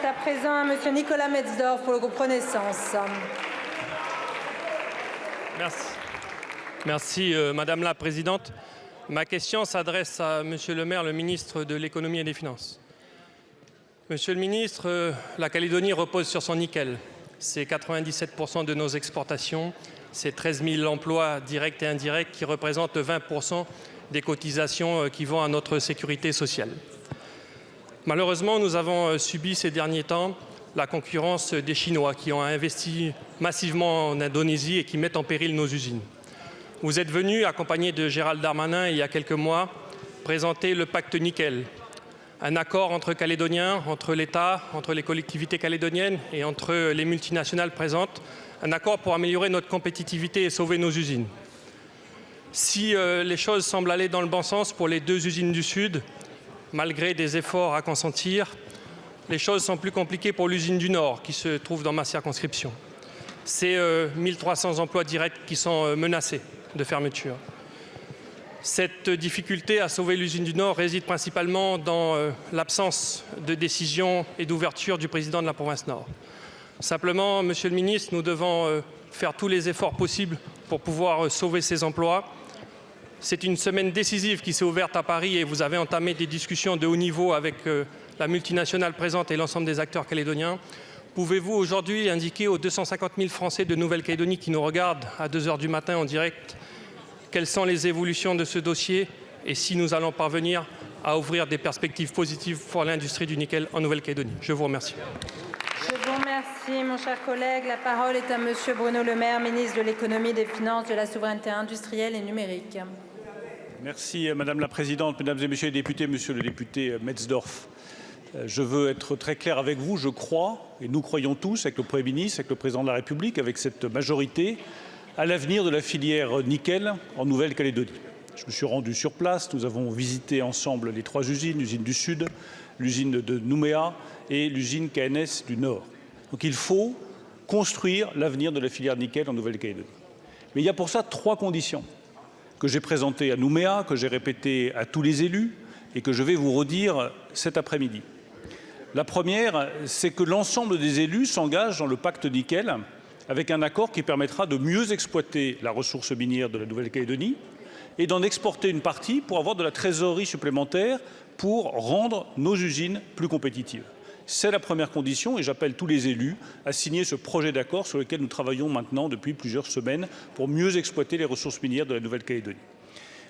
est à présent à Monsieur Nicolas Metzdorf pour le groupe Renaissance. Merci Madame la Présidente. Ma question s'adresse à Monsieur le maire, le ministre de l'Économie et des Finances. Monsieur le ministre, la Calédonie repose sur son nickel. C'est 97% de nos exportations, c'est 13 000 emplois directs et indirects qui représentent 20% des cotisations qui vont à notre sécurité sociale. Malheureusement, nous avons subi ces derniers temps la concurrence des Chinois qui ont investi massivement en Indonésie et qui mettent en péril nos usines. Vous êtes venu, accompagné de Gérald Darmanin, il y a quelques mois, présenter le pacte nickel, un accord entre Calédoniens, entre l'État, entre les collectivités calédoniennes et entre les multinationales présentes, un accord pour améliorer notre compétitivité et sauver nos usines. Si les choses semblent aller dans le bon sens pour les deux usines du Sud, malgré des efforts à consentir, les choses sont plus compliquées pour l'usine du Nord, qui se trouve dans ma circonscription. C'est 1300 emplois directs qui sont menacés de fermeture. Cette difficulté à sauver l'usine du Nord réside principalement dans l'absence de décision et d'ouverture du président de la province Nord. Simplement, Monsieur le ministre, nous devons faire tous les efforts possibles pour pouvoir sauver ces emplois. C'est une semaine décisive qui s'est ouverte à Paris et vous avez entamé des discussions de haut niveau avec la multinationale présente et l'ensemble des acteurs calédoniens. Pouvez-vous aujourd'hui indiquer aux 250 000 Français de Nouvelle-Calédonie qui nous regardent à 2 h du matin en direct quelles sont les évolutions de ce dossier et si nous allons parvenir à ouvrir des perspectives positives pour l'industrie du nickel en Nouvelle-Calédonie? Je vous remercie. Je vous remercie, mon cher collègue. La parole est à Monsieur Bruno Le Maire, ministre de l'Économie, des Finances, de la Souveraineté industrielle et numérique. Merci Madame la Présidente, Mesdames et Messieurs les députés, Monsieur le député Metzdorf. Je veux être très clair avec vous, je crois, et nous croyons tous, avec le Premier ministre, avec le Président de la République, avec cette majorité, à l'avenir de la filière nickel en Nouvelle-Calédonie. Je me suis rendu sur place, nous avons visité ensemble les 3 usines, l'usine du Sud, l'usine de Nouméa et l'usine KNS du Nord. Donc il faut construire l'avenir de la filière nickel en Nouvelle-Calédonie. Mais il y a pour ça 3 conditions que j'ai présentées à Nouméa, que j'ai répétées à tous les élus et que je vais vous redire cet après-midi. La première, c'est que l'ensemble des élus s'engagent dans le pacte nickel avec un accord qui permettra de mieux exploiter la ressource minière de la Nouvelle-Calédonie et d'en exporter une partie pour avoir de la trésorerie supplémentaire pour rendre nos usines plus compétitives. C'est la première condition et j'appelle tous les élus à signer ce projet d'accord sur lequel nous travaillons maintenant depuis plusieurs semaines pour mieux exploiter les ressources minières de la Nouvelle-Calédonie.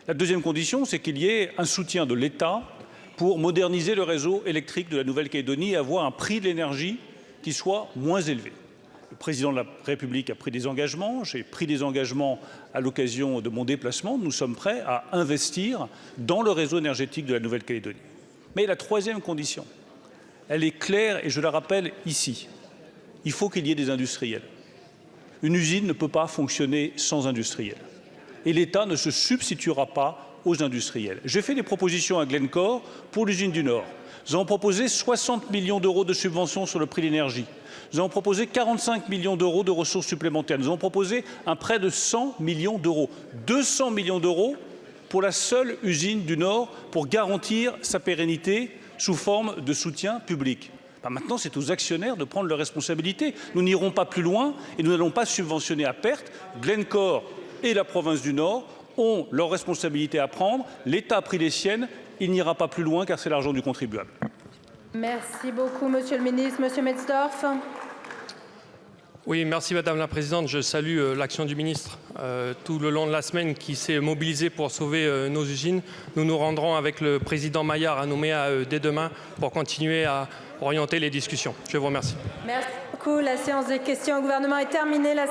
La deuxième condition, c'est qu'il y ait un soutien de l'État pour moderniser le réseau électrique de la Nouvelle-Calédonie et avoir un prix de l'énergie qui soit moins élevé. Le président de la République a pris des engagements, j'ai pris des engagements à l'occasion de mon déplacement. Nous sommes prêts à investir dans le réseau énergétique de la Nouvelle-Calédonie. Mais la troisième condition, elle est claire et je la rappelle ici. Il faut qu'il y ait des industriels. Une usine ne peut pas fonctionner sans industriels. Et l'État ne se substituera pas aux industriels. J'ai fait des propositions à Glencore pour l'usine du Nord. Nous avons proposé 60 millions d'euros de subventions sur le prix de l'énergie. Nous avons proposé 45 millions d'euros de ressources supplémentaires. Nous avons proposé un prêt de 100 millions d'euros. 200 millions d'euros pour la seule usine du Nord pour garantir sa pérennité sous forme de soutien public. Maintenant, c'est aux actionnaires de prendre leurs responsabilités. Nous n'irons pas plus loin et nous n'allons pas subventionner à perte. Glencore et la province du Nord ont leurs responsabilités à prendre. L'État a pris les siennes. Il n'ira pas plus loin car c'est l'argent du contribuable. Merci beaucoup, Monsieur le ministre. Monsieur Metzdorf. Oui, merci Madame la Présidente. Je salue l'action du ministre tout le long de la semaine qui s'est mobilisé pour sauver nos usines. Nous nous rendrons avec le président Maillard à Nouméa dès demain pour continuer à orienter les discussions. Je vous remercie. Merci beaucoup. La séance des questions au gouvernement est terminée.